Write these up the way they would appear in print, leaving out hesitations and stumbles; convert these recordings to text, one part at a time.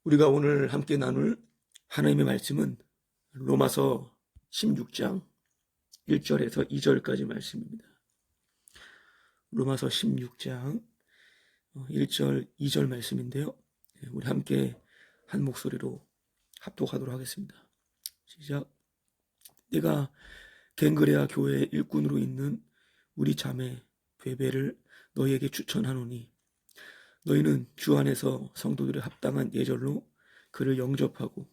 우리가 오늘 함께 나눌 하나님의 말씀은 로마서 16장 1절에서 2절까지 말씀입니다. 로마서 16장 1절, 2절 말씀인데요. 우리 함께 한 목소리로 합독하도록 하겠습니다. 시작. 내가 갱그레아 교회의 일꾼으로 있는 우리 자매 베베를 너희에게 추천하노니 너희는 주 안에서 성도들의 합당한 예절로 그를 영접하고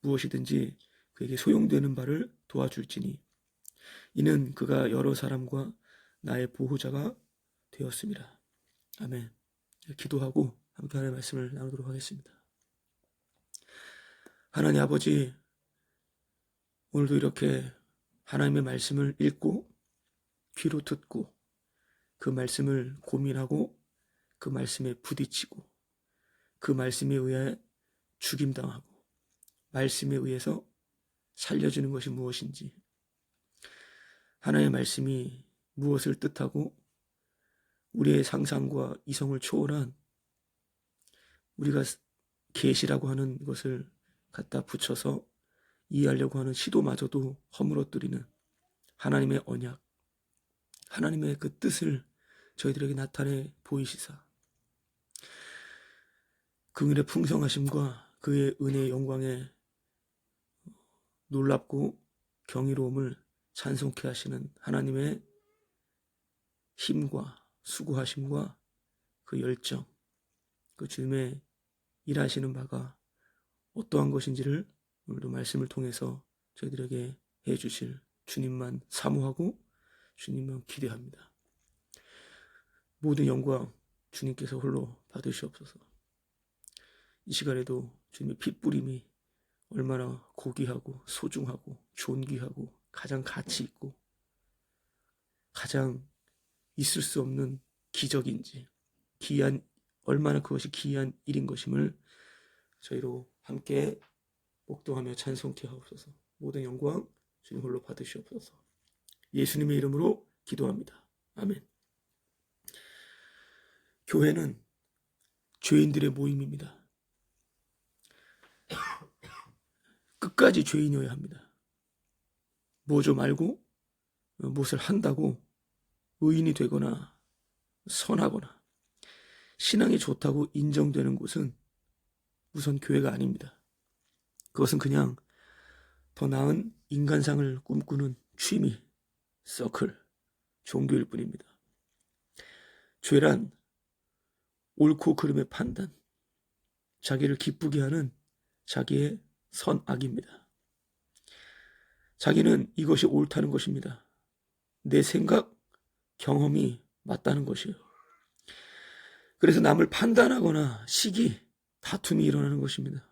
무엇이든지 그에게 소용되는 바를 도와줄지니 이는 그가 여러 사람과 나의 보호자가 되었습니다. 아멘. 기도하고 함께 하나님의 말씀을 나누도록 하겠습니다. 하나님 아버지, 오늘도 이렇게 하나님의 말씀을 읽고 귀로 듣고 그 말씀을 고민하고 그 말씀에 부딪히고 그 말씀에 의해 죽임당하고 말씀에 의해서 살려주는 것이 무엇인지, 하나님의 말씀이 무엇을 뜻하고 우리의 상상과 이성을 초월한 우리가 계시라고 하는 것을 갖다 붙여서 이해하려고 하는 시도마저도 허물어뜨리는 하나님의 언약, 하나님의 그 뜻을 저희들에게 나타내 보이시사 그의 풍성하심과 그의 은혜의 영광에 놀랍고 경이로움을 찬송케 하시는 하나님의 힘과 수고하심과 그 열정, 그 주님의 일하시는 바가 어떠한 것인지를 오늘도 말씀을 통해서 저희들에게 해주실 주님만 사모하고 주님만 기대합니다. 모든 영광 주님께서 홀로 받으시옵소서. 이 시간에도 주님의 핏부림이 얼마나 고귀하고 소중하고 존귀하고 가장 가치 있고 가장 있을 수 없는 기적인지, 얼마나 그것이 기이한 일인 것임을 저희로 함께 목도하며 찬송케 하옵소서. 모든 영광 주님 홀로 받으시옵소서. 예수님의 이름으로 기도합니다. 아멘. 교회는 죄인들의 모임입니다. 끝까지 죄인이어야 합니다. 뭐죠 말고 무엇을 한다고 의인이 되거나 선하거나 신앙이 좋다고 인정되는 곳은 우선 교회가 아닙니다. 그것은 그냥 더 나은 인간상을 꿈꾸는 취미, 서클, 종교일 뿐입니다. 죄란 옳고 그름의 판단, 자기를 기쁘게 하는 자기의 선악입니다. 자기는 이것이 옳다는 것입니다. 내 생각, 경험이 맞다는 것이에요. 그래서 남을 판단하거나 시기, 다툼이 일어나는 것입니다.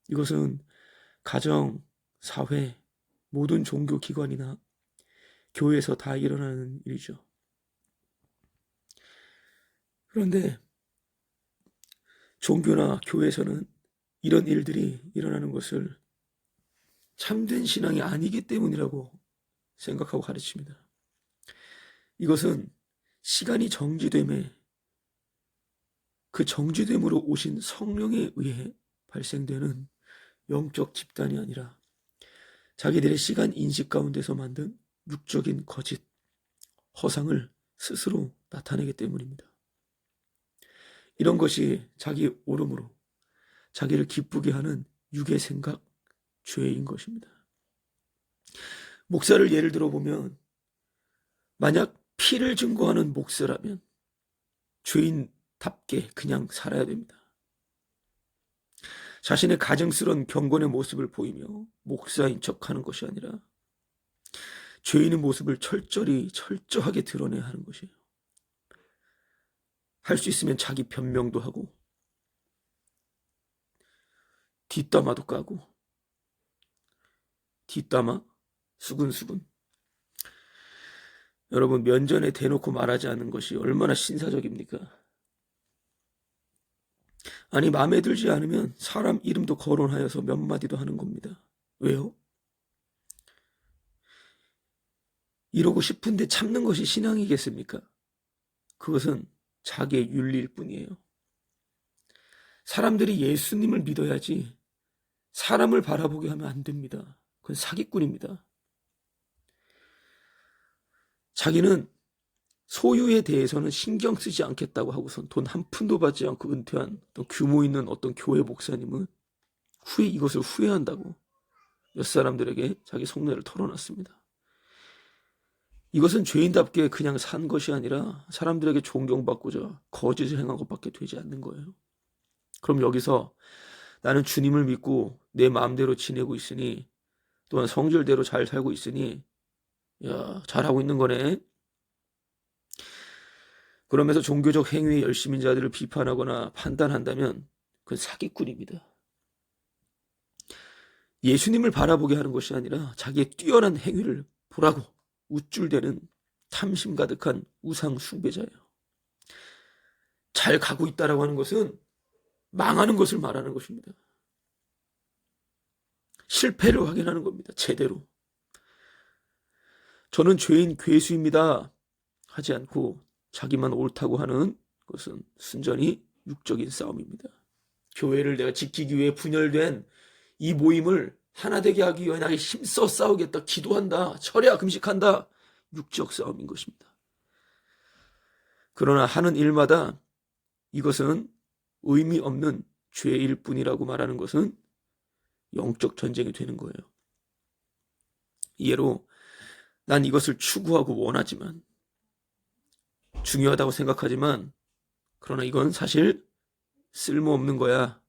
이것은 가정, 사회, 모든 종교기관이나 교회에서 다 일어나는 일이죠. 그런데 종교나 교회에서는 이런 일들이 일어나는 것을 참된 신앙이 아니기 때문이라고 생각하고 가르칩니다. 이것은 시간이 정지됨에 그 정지됨으로 오신 성령에 의해 발생되는 영적 집단이 아니라 자기들의 시간 인식 가운데서 만든 육적인 거짓, 허상을 스스로 나타내기 때문입니다. 이런 것이 자기 오름으로 자기를 기쁘게 하는 육의 생각, 죄인 것입니다. 목사를 예를 들어보면 만약 피를 증거하는 목사라면 죄인답게 그냥 살아야 됩니다. 자신의 가증스러운 경건의 모습을 보이며 목사인 척하는 것이 아니라 죄인의 모습을 철저하게 드러내야 하는 것이에요. 할 수 있으면 자기 변명도 하고 뒷담화도 까고 뒷담화 수근수근. 여러분, 면전에 대놓고 말하지 않는 것이 얼마나 신사적입니까? 아니, 마음에 들지 않으면 사람 이름도 거론하여서 몇 마디도 하는 겁니다. 왜요? 이러고 싶은데 참는 것이 신앙이겠습니까? 그것은 자기의 윤리일 뿐이에요. 사람들이 예수님을 믿어야지 사람을 바라보게 하면 안 됩니다. 그건 사기꾼입니다. 자기는 소유에 대해서는 신경 쓰지 않겠다고 하고선 돈 한 푼도 받지 않고 은퇴한 어떤 규모 있는 어떤 교회 목사님은 후에 이것을 후회한다고 몇 사람들에게 자기 속내를 털어놨습니다. 이것은 죄인답게 그냥 산 것이 아니라 사람들에게 존경받고자 거짓을 행한 것밖에 되지 않는 거예요. 그럼 여기서 나는 주님을 믿고 내 마음대로 지내고 있으니 또한 성질대로 잘 살고 있으니 야, 잘하고 있는 거네. 그러면서 종교적 행위의 열심인 자들을 비판하거나 판단한다면 그건 사기꾼입니다. 예수님을 바라보게 하는 것이 아니라 자기의 뛰어난 행위를 보라고 우쭐대는 탐심 가득한 우상 숭배자예요. 잘 가고 있다라고 하는 것은 망하는 것을 말하는 것입니다. 실패를 확인하는 겁니다. 제대로. 저는 죄인 괴수입니다 하지 않고 자기만 옳다고 하는 것은 순전히 육적인 싸움입니다. 교회를 내가 지키기 위해 분열된 이 모임을 하나 되게 하기 위해 나에게 힘써 싸우겠다, 기도한다, 철야 금식한다, 육적 싸움인 것입니다. 그러나 하는 일마다 이것은 의미 없는 죄일 뿐이라고 말하는 것은 영적 전쟁이 되는 거예요. 예로 난 이것을 추구하고 원하지만 중요하다고 생각하지만 그러나 이건 사실 쓸모없는 거야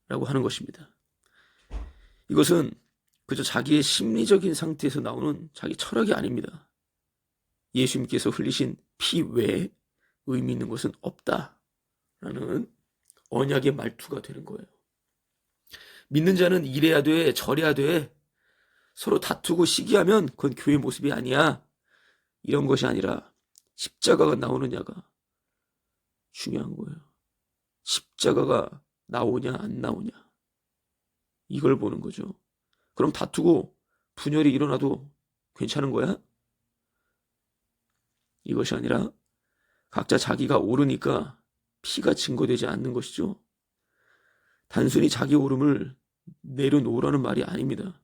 라고 하는 것입니다. 이것은 그저 자기의 심리적인 상태에서 나오는 자기 철학이 아닙니다. 예수님께서 흘리신 피 외에 의미 있는 것은 없다라는 언약의 말투가 되는 거예요. 믿는 자는 이래야 돼, 저래야 돼, 서로 다투고 시기하면 그건 교회 모습이 아니야. 이런 것이 아니라 십자가가 나오느냐가 중요한 거예요. 십자가가 나오냐 안 나오냐 이걸 보는 거죠. 그럼 다투고 분열이 일어나도 괜찮은 거야? 이것이 아니라 각자 자기가 옳으니까 피가 증거되지 않는 것이죠. 단순히 자기 옳음을 내려놓으라는 말이 아닙니다.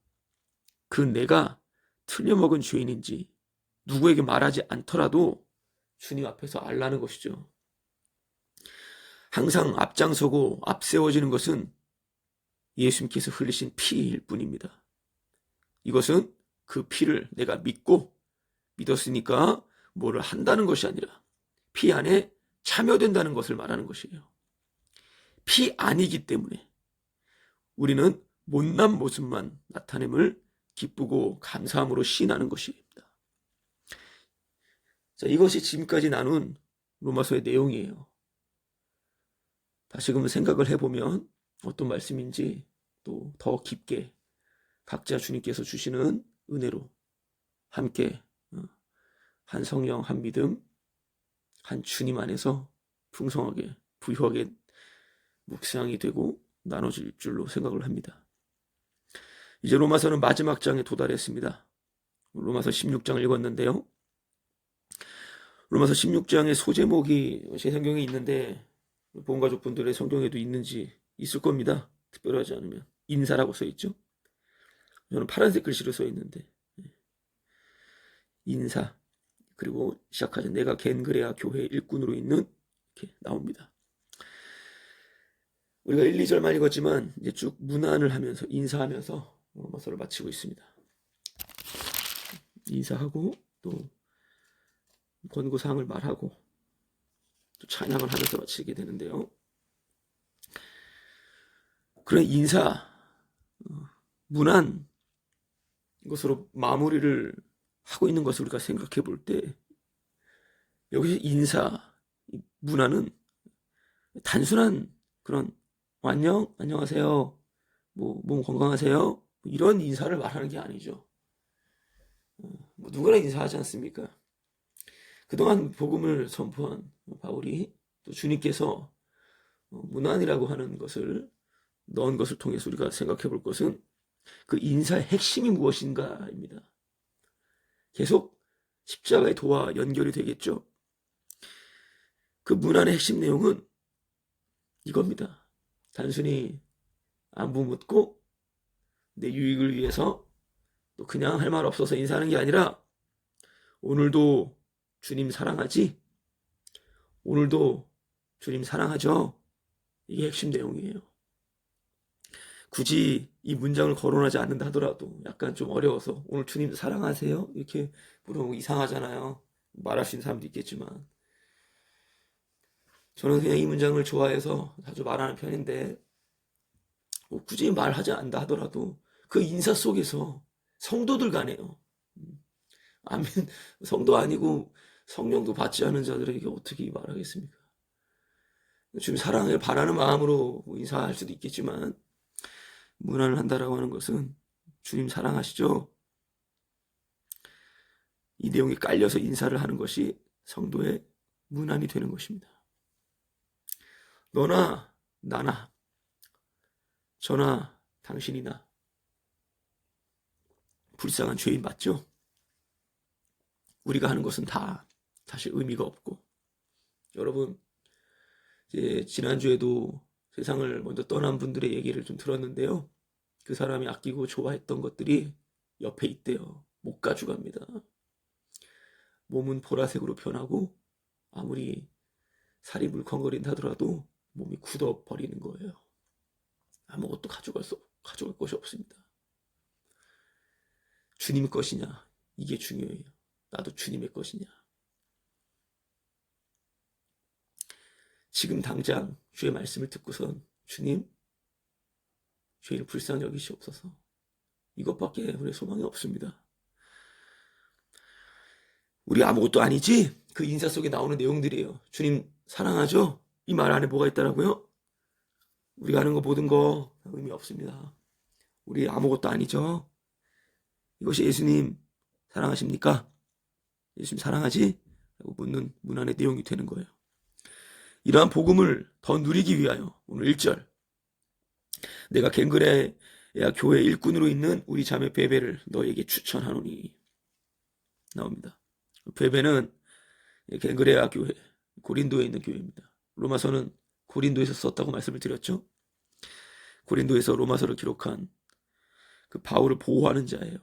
그 내가 틀려먹은 죄인인지 누구에게 말하지 않더라도 주님 앞에서 알라는 것이죠. 항상 앞장서고 앞세워지는 것은 예수님께서 흘리신 피일 뿐입니다. 이것은 그 피를 내가 믿었으니까 뭐를 한다는 것이 아니라 피 안에 참여된다는 것을 말하는 것이에요. 피 아니기 때문에 우리는 못난 모습만 나타냄을 기쁘고 감사함으로 시인하는 것입니다. 자, 이것이 지금까지 나눈 로마서의 내용이에요. 다시금 생각을 해보면 어떤 말씀인지 또 더 깊게 각자 주님께서 주시는 은혜로 함께 한 성령, 한 믿음, 한 주님 안에서 풍성하게 부유하게 묵상이 되고 나눠질 줄로 생각을 합니다. 이제 로마서는 마지막 장에 도달했습니다. 로마서 16장을 읽었는데요. 로마서 16장의 소제목이 제 성경에 있는데 보험가족분들의 성경에도 있을 겁니다. 특별하지 않으면 인사라고 써있죠. 저는 파란색 글씨로 써있는데 인사, 그리고 시작하죠. 내가 겐그레아 교회 일꾼으로 있는, 이렇게 나옵니다. 우리가 1, 2절만 읽었지만 이제 쭉 문안을 하면서 인사하면서 로마서를 마치고 있습니다. 인사하고 또 권고사항을 말하고 또 찬양을 하면서 마치게 되는데요. 그런 인사, 문안, 이것으로 마무리를 하고 있는 것을 우리가 생각해 볼 때 여기서 인사, 문안은 단순한 그런 안녕하세요, 몸 건강하세요, 이런 인사를 말하는 게 아니죠. 누구나 인사하지 않습니까? 그동안 복음을 선포한 바울이 또 주님께서 문안이라고 하는 것을 넣은 것을 통해서 우리가 생각해 볼 것은 그 인사의 핵심이 무엇인가입니다. 계속 십자가의 도와 연결이 되겠죠. 그 문안의 핵심 내용은 이겁니다. 단순히 안부 묻고 내 유익을 위해서 또 그냥 할 말 없어서 인사하는 게 아니라 오늘도 주님 사랑하지? 오늘도 주님 사랑하죠? 이게 핵심 내용이에요. 굳이 이 문장을 거론하지 않는다 하더라도 약간 좀 어려워서 오늘 주님 사랑하세요? 이렇게 물어보면 이상하잖아요. 말할 수 있는 사람도 있겠지만 저는 그냥 이 문장을 좋아해서 자주 말하는 편인데 굳이 말하지 않는다 하더라도 그 인사 속에서 성도들 간에요. 아멘. 성도 아니고 성령도 받지 않은 자들에게 어떻게 말하겠습니까? 주님 사랑을 바라는 마음으로 인사할 수도 있겠지만 문안을 한다라고 하는 것은 주님 사랑하시죠? 이 내용이 깔려서 인사를 하는 것이 성도의 문안이 되는 것입니다. 너나 나나 저나 당신이나 불쌍한 죄인 맞죠? 우리가 하는 것은 다 사실 의미가 없고 여러분 이제 지난주에도 세상을 먼저 떠난 분들의 얘기를 좀 들었는데요. 그 사람이 아끼고 좋아했던 것들이 옆에 있대요. 못 가져갑니다. 몸은 보라색으로 변하고 아무리 살이 물컹거린다 하더라도 몸이 굳어버리는 거예요. 아무것도 가져갈 것이 없습니다. 주님 것이냐 이게 중요해요. 나도 주님의 것이냐. 지금 당장 주의 말씀을 듣고선 주님 죄인을 불쌍히 여기시옵소서. 이것밖에 우리의 소망이 없습니다. 우리 아무것도 아니지? 그 인사 속에 나오는 내용들이에요. 주님 사랑하죠? 이 말 안에 뭐가 있다라고요? 우리가 하는 거 모든 거 의미 없습니다. 우리 아무것도 아니죠? 이것이 예수님 사랑하십니까? 예수님 사랑하지? 라고 묻는 문안의 내용이 되는 거예요. 이러한 복음을 더 누리기 위하여 오늘 1절 내가 갱그레아 교회 일꾼으로 있는 우리 자매 베베를 너에게 추천하노니 나옵니다. 베베는 갱그레아 교회 고린도에 있는 교회입니다. 로마서는 고린도에서 썼다고 말씀을 드렸죠. 고린도에서 로마서를 기록한 그 바울을 보호하는 자예요.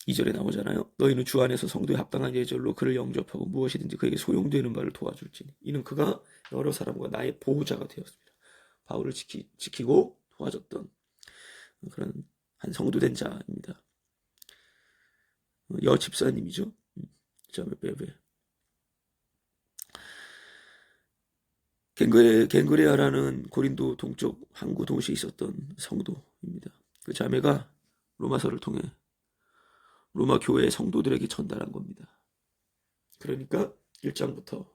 2절에 나오잖아요. 너희는 주 안에서 성도에 합당한 예절로 그를 영접하고 무엇이든지 그에게 소용되는 바를 도와줄지니 이는 그가 여러 사람과 나의 보호자가 되었습니다. 바울을 지키고 도와줬던 그런 한 성도된 자입니다. 여 집사님이죠. 베베. 갱그레아라는 고린도 동쪽 항구 도시에 있었던 성도입니다. 그 자매가 로마서를 통해 로마 교회의 성도들에게 전달한 겁니다. 그러니까 1장부터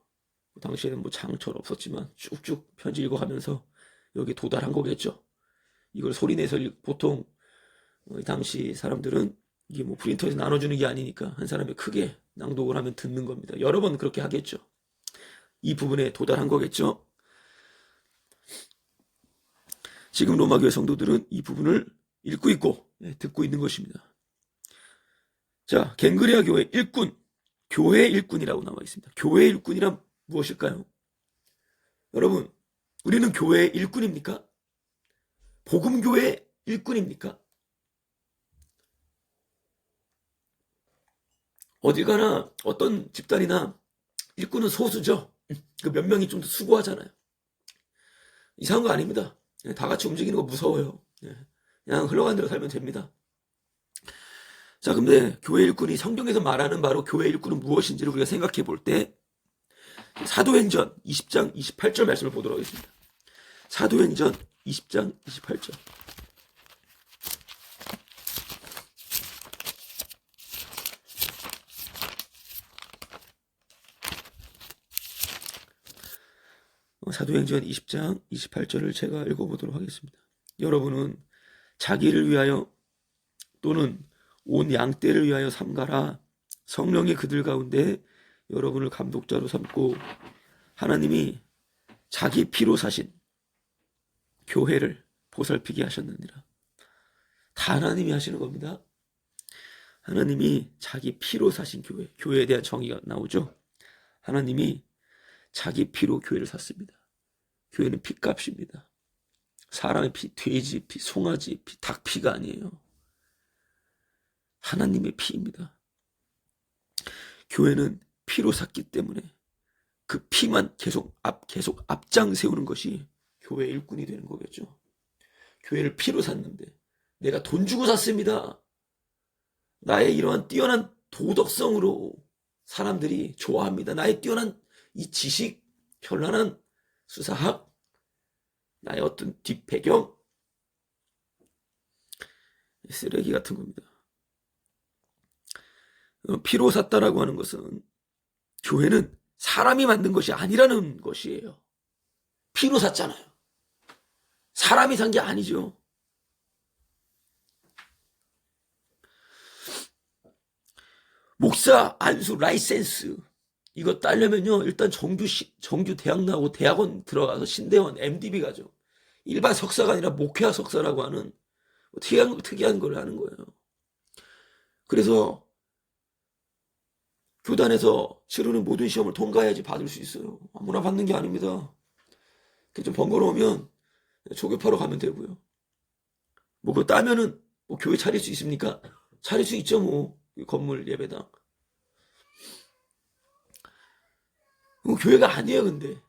당시에는 뭐 장처럼 없었지만 쭉쭉 편지 읽어가면서 여기 도달한 거겠죠. 이걸 소리내서 보통 당시 사람들은 이게 뭐 프린터에서 나눠주는 게 아니니까 한 사람이 크게 낭독을 하면 듣는 겁니다. 여러 번 그렇게 하겠죠. 이 부분에 도달한 거겠죠. 지금 로마교회 성도들은 이 부분을 읽고 있고 듣고 있는 것입니다. 자, 갱그레아 교회 일꾼, 교회 일꾼이라고 나와 있습니다. 교회 일꾼이란 무엇일까요? 여러분, 우리는 교회 일꾼입니까? 복음교회 일꾼입니까? 어디 가나 어떤 집단이나 일꾼은 소수죠. 그 몇 명이 좀 더 수고하잖아요. 이상한 거 아닙니다. 다 같이 움직이는 거 무서워요. 그냥 흘러가는 대로 살면 됩니다. 자, 근데 교회 일꾼이 성경에서 말하는 바로 교회 일꾼은 무엇인지를 우리가 생각해 볼 때 사도행전 20장 28절 말씀을 보도록 하겠습니다. 사도행전 20장 28절. 사도행전 20장 28절을 제가 읽어보도록 하겠습니다. 여러분은 자기를 위하여 또는 온 양떼를 위하여 삼가라. 성령이 그들 가운데 여러분을 감독자로 삼고 하나님이 자기 피로 사신 교회를 보살피게 하셨느니라. 다 하나님이 하시는 겁니다. 하나님이 자기 피로 사신 교회에 대한 정의가 나오죠. 하나님이 자기 피로 교회를 샀습니다. 교회는 피값입니다. 사람의 피, 돼지 피, 송아지 피, 닭 피가 아니에요. 하나님의 피입니다. 교회는 피로 샀기 때문에 그 피만 계속 앞장 세우는 것이 교회의 일꾼이 되는 거겠죠. 교회를 피로 샀는데 내가 돈 주고 샀습니다. 나의 이러한 뛰어난 도덕성으로 사람들이 좋아합니다. 나의 뛰어난 이 지식, 현란한 수사학, 나의 어떤 뒷배경, 쓰레기 같은 겁니다. 피로 샀다라고 하는 것은 교회는 사람이 만든 것이 아니라는 것이에요. 피로 샀잖아요. 사람이 산 게 아니죠. 목사 안수 라이센스 이거 따려면요 일단 정규 대학 나오고 대학원 들어가서 신대원 MDB 가죠. 일반 석사가 아니라 목회학 석사라고 하는 특이한 걸 하는 거예요. 그래서 교단에서 치르는 모든 시험을 통과해야지 받을 수 있어요. 아무나 받는 게 아닙니다. 좀 번거로우면 조교파로 가면 되고요. 뭐 그거 따면은 뭐 교회 차릴 수 있습니까? 차릴 수 있죠. 뭐 건물 예배당. 교회가 아니에요. 근데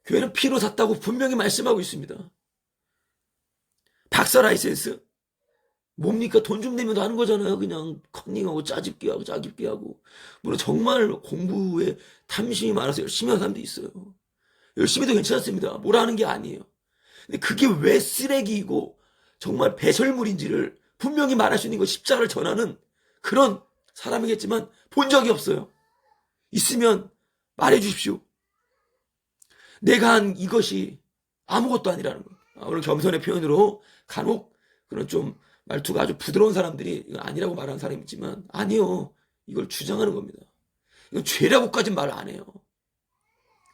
교회는 피로 샀다고 분명히 말씀하고 있습니다. 박사 라이센스 뭡니까? 돈 좀 내면 하는 거잖아요. 그냥 컨닝하고 짜깁기 하고 물론 정말 공부에 탐심이 많아서 열심히 하는 사람도 있어요. 열심히 해도 괜찮습니다. 뭐라 하는 게 아니에요. 근데 그게 왜 쓰레기이고 정말 배설물인지를 분명히 말할 수 있는 거 십자가를 전하는 그런 사람이겠지만 본 적이 없어요. 있으면 말해 주십시오. 내가 한 이것이 아무것도 아니라는 거예요. 오늘 겸손의 표현으로 간혹 그런 좀 말투가 아주 부드러운 사람들이 이거 아니라고 말하는 사람이 있지만 아니요. 이걸 주장하는 겁니다. 이건 죄라고까지는 말 안 해요.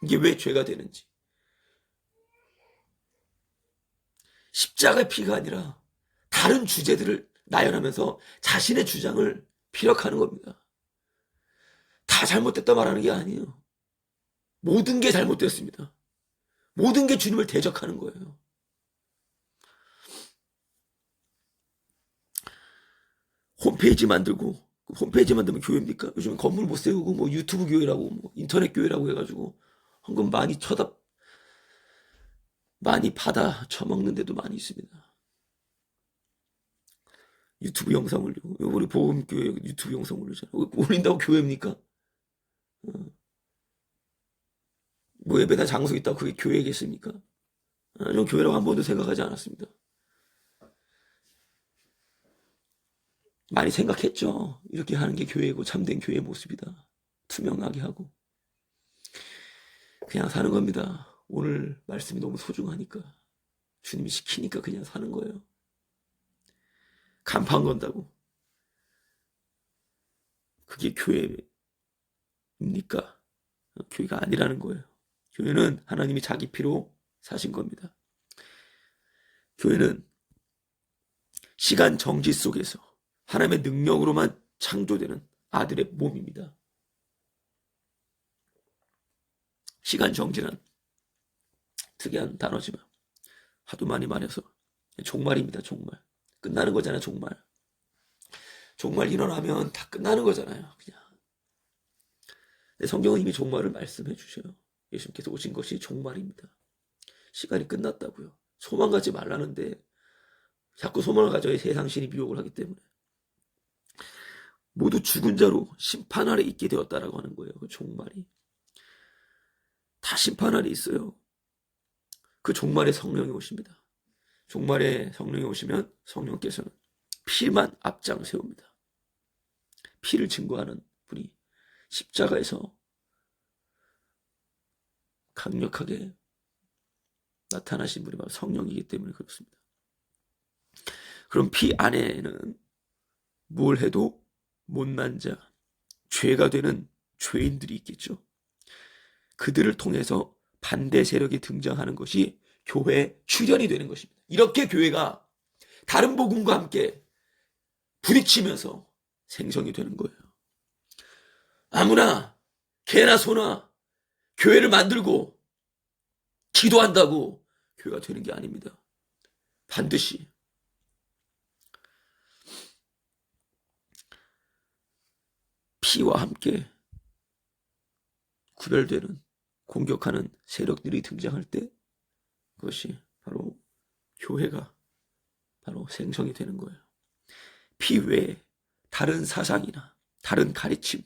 이게 왜 죄가 되는지. 십자가의 피가 아니라 다른 주제들을 나열하면서 자신의 주장을 피력하는 겁니다. 다 잘못됐다 말하는 게 아니에요. 모든 게 잘못됐습니다. 모든 게 주님을 대적하는 거예요. 홈페이지 만들고 홈페이지 만들면 교회입니까? 요즘 건물 못 세우고 뭐 유튜브 교회라고 뭐 인터넷 교회라고 해가지고 헌금 많이 받아 처먹는 데도 많이 있습니다. 유튜브 영상 올리고 우리 보험교회 유튜브 영상 올리잖아요. 올린다고 교회입니까? 뭐 예배당 장소 있다고 그게 교회겠습니까? 전 교회라고 한 번도 생각하지 않았습니다. 많이 생각했죠. 이렇게 하는 게 교회고 참된 교회의 모습이다. 투명하게 하고. 그냥 사는 겁니다. 오늘 말씀이 너무 소중하니까. 주님이 시키니까 그냥 사는 거예요. 간판 건다고. 그게 교회입니까? 교회가 아니라는 거예요. 교회는 하나님이 자기 피로 사신 겁니다. 교회는 시간 정지 속에서 하나님의 능력으로만 창조되는 아들의 몸입니다. 시간 정지란 특이한 단어지만 하도 많이 말해서 종말입니다. 종말. 끝나는 거잖아요. 종말. 종말 일어나면 다 끝나는 거잖아요. 그냥. 근데 성경은 이미 종말을 말씀해 주셔요. 예수님께서 오신 것이 종말입니다. 시간이 끝났다고요. 소망 갖지 말라는데 자꾸 소망을 가져야 세상 신이 미혹을 하기 때문에 모두 죽은 자로 심판 아래 있게 되었다라고 하는 거예요. 그 종말이. 다 심판 아래 있어요. 그 종말에 성령이 오십니다. 종말에 성령이 오시면 성령께서는 피만 앞장 세웁니다. 피를 증거하는 분이 십자가에서 강력하게 나타나신 분이 바로 성령이기 때문에 그렇습니다. 그럼 피 안에는 뭘 해도 못난 자, 죄가 되는 죄인들이 있겠죠. 그들을 통해서 반대 세력이 등장하는 것이 교회의 출현이 되는 것입니다. 이렇게 교회가 다른 복음과 함께 부딪히면서 생성이 되는 거예요. 아무나 개나 소나 교회를 만들고 기도한다고 교회가 되는 게 아닙니다. 반드시 피와 함께 구별되는 공격하는 세력들이 등장할 때 그것이 바로 교회가 바로 생성이 되는 거예요. 피 외에 다른 사상이나 다른 가르침,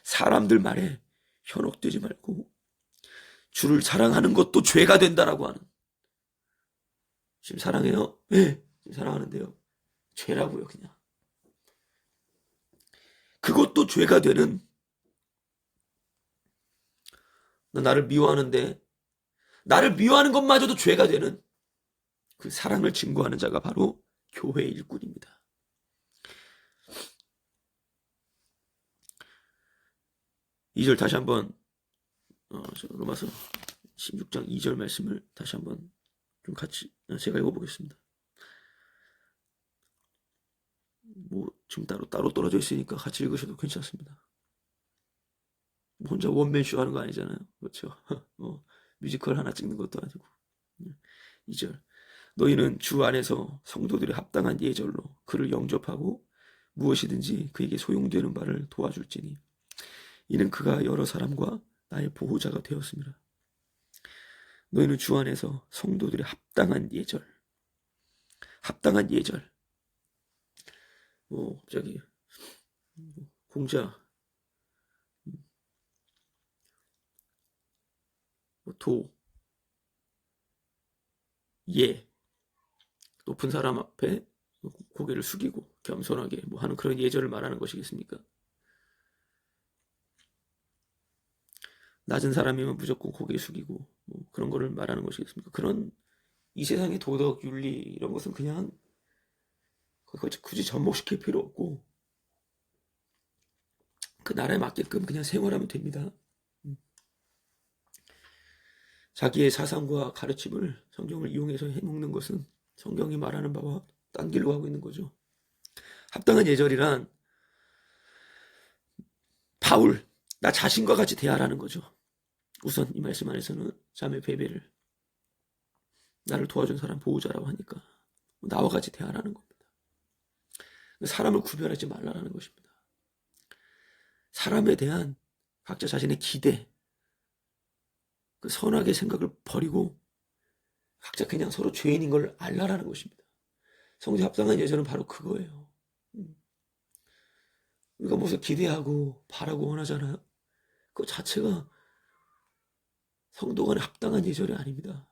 사람들 말에 현혹되지 말고 주를 사랑하는 것도 죄가 된다라고 하는. 지금 사랑해요? 네, 지금 사랑하는데요. 죄라고요, 그냥. 그것도 죄가 되는, 나를 미워하는데 나를 미워하는 것마저도 죄가 되는 그 사랑을 증거하는 자가 바로 교회의 일꾼입니다. 이 절 다시 한번 로마서 16장 2절 말씀을 다시 한번 좀 같이 제가 읽어보겠습니다. 지금 따로 떨어져 있으니까 같이 읽으셔도 괜찮습니다. 혼자 원맨쇼 하는 거 아니잖아요. 그렇죠? 뮤지컬 하나 찍는 것도 아니고. 2절. 너희는 주 안에서 성도들의 합당한 예절로 그를 영접하고 무엇이든지 그에게 소용되는 바를 도와줄지니 이는 그가 여러 사람과 나의 보호자가 되었습니다. 너희는 주 안에서 성도들의 합당한 예절. 갑자기 공자, 도, 예, 높은 사람 앞에 고개를 숙이고 겸손하게 하는 그런 예절을 말하는 것이겠습니까? 낮은 사람이면 무조건 고개 숙이고 그런 거를 말하는 것이겠습니까? 그런 이 세상의 도덕, 윤리 이런 것은 그냥 굳이 접목시킬 필요 없고 그 나라에 맞게끔 그냥 생활하면 됩니다. 자기의 사상과 가르침을 성경을 이용해서 해먹는 것은 성경이 말하는 바와 딴 길로 가고 있는 거죠. 합당한 예절이란 바울, 나 자신과 같이 대하라는 거죠. 우선 이 말씀 안에서는 자매 베베를 나를 도와준 사람 보호자라고 하니까 나와 같이 대하라는 겁니다. 사람을 구별하지 말라는 것입니다. 사람에 대한 각자 자신의 기대, 그 선악의 생각을 버리고 각자 그냥 서로 죄인인 걸 알라라는 것입니다. 성지 합당한 예절은 바로 그거예요. 우리가 무슨 기대하고 바라고 원하잖아요. 그 자체가 성도 간의 합당한 예절이 아닙니다.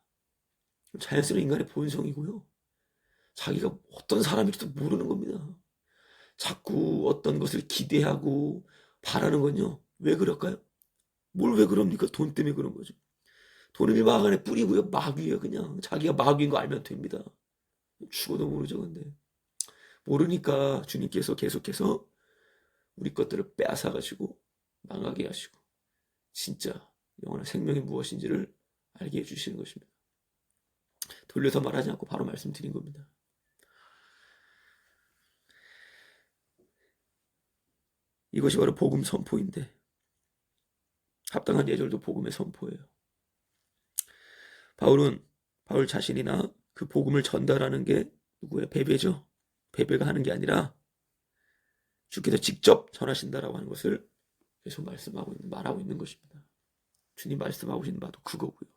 자연스러운 인간의 본성이고요. 자기가 어떤 사람인지도 모르는 겁니다. 자꾸 어떤 것을 기대하고 바라는 건요. 왜 그럴까요? 뭘 왜 그럽니까? 돈 때문에 그런 거죠. 돈은 일막 안에 뿌리고요. 마귀예요. 그냥 자기가 마귀인 거 알면 됩니다. 죽어도 모르죠. 근데 모르니까 주님께서 계속해서 우리 것들을 빼앗아가지고 망하게 하시고 진짜 영원한 생명이 무엇인지를 알게 해주시는 것입니다. 돌려서 말하지 않고 바로 말씀드린 겁니다. 이것이 바로 복음 선포인데 합당한 예절도 복음의 선포예요. 바울 자신이나 그 복음을 전달하는 게 누구예요? 베베죠. 베베가 하는 게 아니라 주께서 직접 전하신다라고 하는 것을 계속 말하고 있는 것입니다. 주님 말씀하고 있는 바도 그거고요.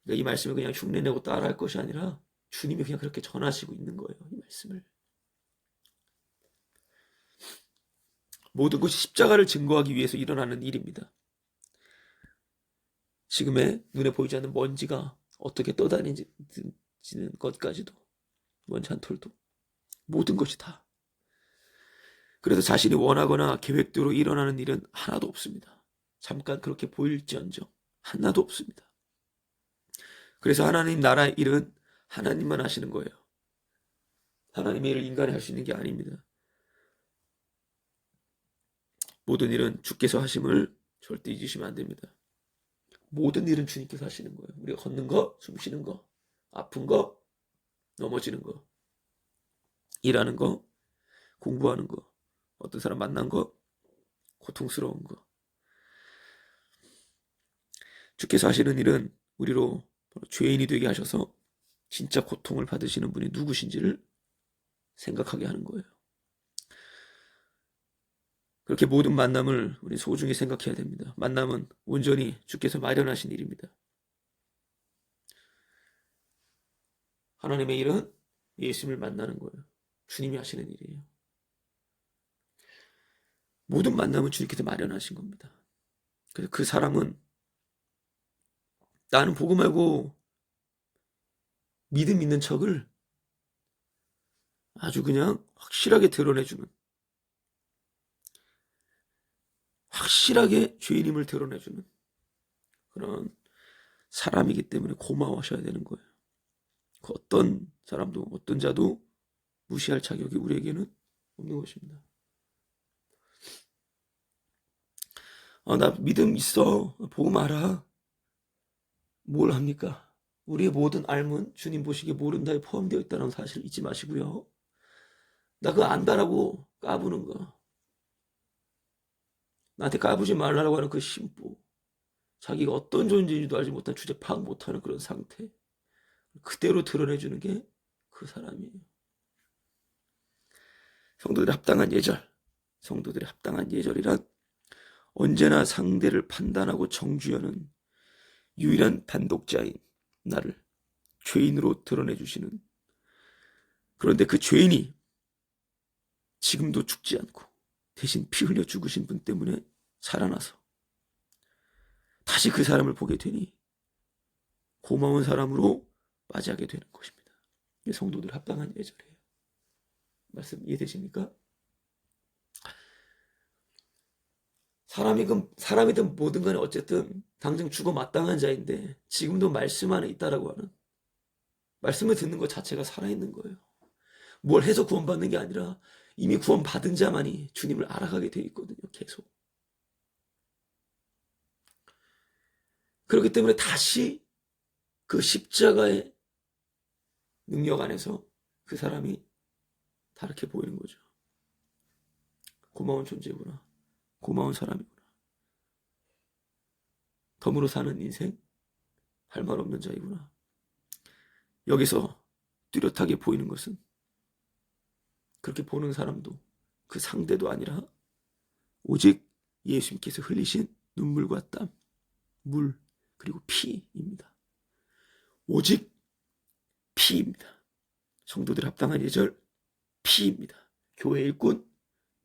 그러니까 이 말씀을 그냥 흉내내고 따라할 것이 아니라 주님이 그냥 그렇게 전하시고 있는 거예요. 이 말씀을. 모든 것이 십자가를 증거하기 위해서 일어나는 일입니다. 지금의 눈에 보이지 않는 먼지가 어떻게 떠다니는 것까지도, 먼지 한 톨도, 모든 것이 다. 그래서 자신이 원하거나 계획대로 일어나는 일은 하나도 없습니다. 잠깐 그렇게 보일지언정 하나도 없습니다. 그래서 하나님 나라의 일은 하나님만 하시는 거예요. 하나님의 일을 인간이 할 수 있는 게 아닙니다. 모든 일은 주께서 하심을 절대 잊으시면 안 됩니다. 모든 일은 주님께서 하시는 거예요. 우리가 걷는 거, 숨 쉬는 거, 아픈 거, 넘어지는 거, 일하는 거, 공부하는 거, 어떤 사람 만난 거, 고통스러운 거. 주께서 하시는 일은 우리로 죄인이 되게 하셔서 진짜 고통을 받으시는 분이 누구신지를 생각하게 하는 거예요. 그렇게 모든 만남을 우리 소중히 생각해야 됩니다. 만남은 온전히 주께서 마련하신 일입니다. 하나님의 일은 예수님을 만나는 거예요. 주님이 하시는 일이에요. 모든 만남은 주님께서 마련하신 겁니다. 그래서 그 사람은 나는 복음 알고 믿음 있는 척을 아주 그냥 확실하게 드러내주는, 확실하게 죄인임을 드러내주는 그런 사람이기 때문에 고마워하셔야 되는 거예요. 그 어떤 사람도 어떤 자도 무시할 자격이 우리에게는 없는 것입니다. 나 믿음 있어, 복음 알아. 뭘 합니까? 우리의 모든 알문 주님 보시기에 모른다에 포함되어 있다는 사실 잊지 마시고요. 나 그거 안다라고 까부는 거, 나한테 까부지 말라고 하는 그 심보, 자기가 어떤 존재인지도 알지 못한 주제 파악 못하는 그런 상태, 그대로 드러내주는 게 그 사람이에요. 성도들의 합당한 예절, 성도들의 합당한 예절이란 언제나 상대를 판단하고 정죄하는 유일한 단독자인 나를 죄인으로 드러내주시는, 그런데 그 죄인이 지금도 죽지 않고 대신 피 흘려 죽으신 분 때문에 살아나서 다시 그 사람을 보게 되니 고마운 사람으로 맞이하게 되는 것입니다. 이게 성도들 합당한 예절이에요. 말씀 이해되십니까? 사람이든 뭐든 간에 어쨌든 당장 죽어 마땅한 자인데 지금도 말씀 안에 있다라고 하는, 말씀을 듣는 것 자체가 살아있는 거예요. 뭘 해서 구원받는 게 아니라 이미 구원받은 자만이 주님을 알아가게 돼 있거든요. 계속. 그렇기 때문에 다시 그 십자가의 능력 안에서 그 사람이 다르게 보이는 거죠. 고마운 존재구나. 고마운 사람이구나. 덤으로 사는 인생, 할 말 없는 자이구나. 여기서 뚜렷하게 보이는 것은 그렇게 보는 사람도 그 상대도 아니라 오직 예수님께서 흘리신 눈물과 땀, 물, 그리고 피입니다. 오직 피입니다. 성도들 합당한 예절, 피입니다. 교회 일꾼,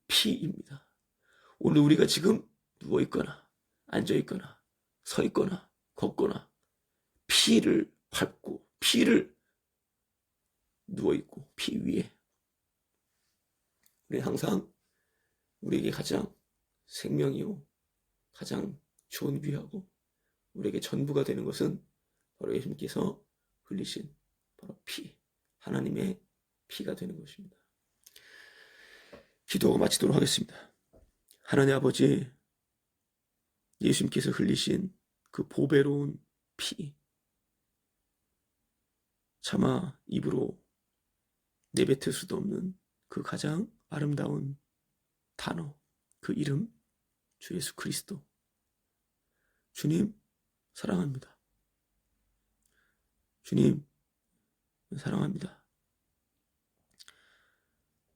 피입니다. 오늘 우리가 지금 누워있거나 앉아있거나 서있거나 걷거나 피를 밟고 피를 누워있고 피 위에, 우리 항상 우리에게 가장 생명이요 가장 존귀하고 우리에게 전부가 되는 것은 바로 예수님께서 흘리신 바로 피, 하나님의 피가 되는 것입니다. 기도하고 마치도록 하겠습니다. 하나님 아버지, 예수님께서 흘리신 그 보배로운 피, 차마 입으로 내뱉을 수도 없는 그 가장 아름다운 단어, 그 이름, 주 예수 그리스도. 주님 사랑합니다. 주님 사랑합니다.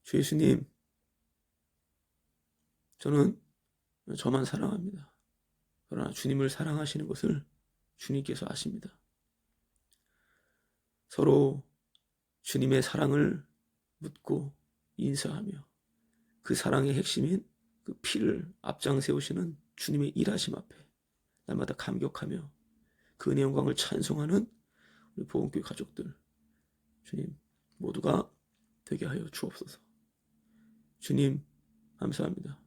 주 예수님, 저는 저만 사랑합니다. 그러나 주님을 사랑하시는 것을 주님께서 아십니다. 서로 주님의 사랑을 묻고 인사하며 그 사랑의 핵심인 그 피를 앞장 세우시는 주님의 일하심 앞에 날마다 감격하며 그 은혜 영광을 찬송하는 우리 보험교회 가족들, 주님 모두가 되게 하여 주옵소서. 주님 감사합니다.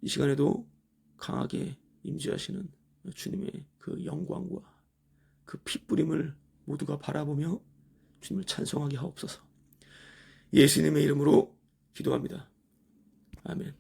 이 시간에도 강하게 임재하시는 주님의 그 영광과 그 핏부림을 모두가 바라보며 주님을 찬송하게 하옵소서. 예수님의 이름으로 기도합니다. 아멘.